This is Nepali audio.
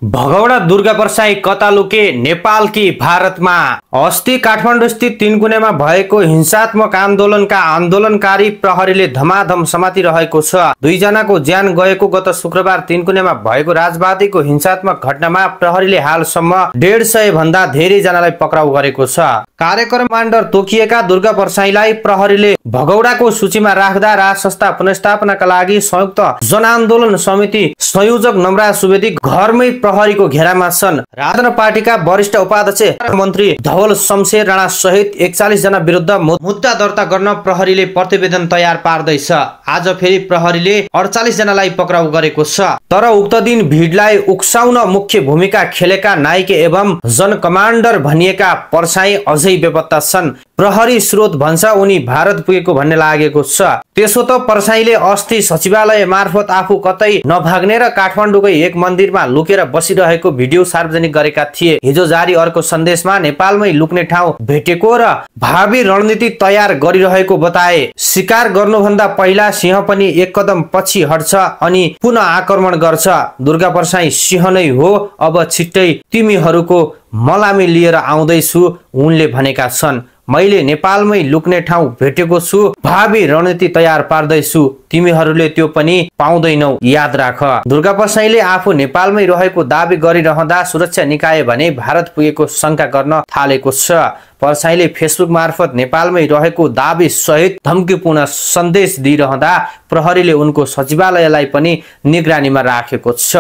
भगौडा दुर्गा परसाई कता लुके नेपालकी भारतमा। अस्ति काठमाडौँ स्थित तीनकुनेमा भएको हिंसात्मक आन्दोलनका आन्दोलनकारी प्रहरीले धमाधम समातिरहेको छ। दुईजनाको ज्यान गएको गत शुक्रबार तीनकुनेमा भएको राजवादीको हिंसात्मक घटनामा प्रहरीले हालसम्म 150 भन्दा धेरै जनालाई पक्राउ गरेको छ। कार्यक्रम कमान्डर तोकिएका दुर्गा परसाईलाई प्रहरीले भगौडाको सूचीमा राख्दा राज संस्था पुनर्स्थापनाका लागि संयुक्त जनआन्दोलन समिति संयोजक नमराज सुवेदी घरमै प्रहरीको घेरामा छन्। राजन पार्टीका वरिष्ठ उपाध्यक्ष मन्त्री धवल शमशेर राणा सहित 41 जना विरुद्ध मुद्दा दर्ता गर्न प्रहरीले प्रतिवेदन तयार पार्दैछ। आज फेरि प्रहरीले 48 जनालाई पक्राउ गरेको छ। तर उक्त दिन भिडलाई उक्साउन मुख्य भूमिका खेलेका नायके एवं जन कमान्डर भनिएका परसाई अझै बेपत्ता छन्। प्रहरी स्रोत भन्छ उनी भारत पुगेको भन्ने लागेको छ। त्यसो त परसाईले अस्ति सचिवालय मार्फत आफू कतै नभाग्ने र काठमाडौँकै एक मन्दिरमा लुकेर बसिरहेको भिडियो सार्वजनिक गरेका थिए। हिजो जारी अर्को सन्देशमा नेपालमै लुक्ने ठाउँ भेटेको र भावी रणनीति तयार गरिरहेको बताए। शिकार गर्नुभन्दा पहिला सिंह पनि एक कदम पछि हट्छ अनि पुनः आक्रमण गर्छ। दुर्गा परसाई सिंह नै हो, अब छिट्टै तिमीहरूको मलामी लिएर आउँदैछु उनले भनेका छन्। मैले नेपालमै लुक्ने ठाउँ भेटेको छु, भावी रणनीति तयार पार्दैछु, तिमीहरूले त्यो पनि पाउँदैनौ, याद राख। दुर्गा परसाईले आफू नेपालमै रहेको दावी गरिरहँदा सुरक्षा निकाय भने भारत पुगेको शंका गर्न थालेको छ। परसाईले फेसबुक मार्फत नेपालमै रहेको दावी सहित धम्कीपूर्ण सन्देश दिइरहँदा प्रहरीले उनको सचिवालयलाई पनि निगरानीमा राखेको छ।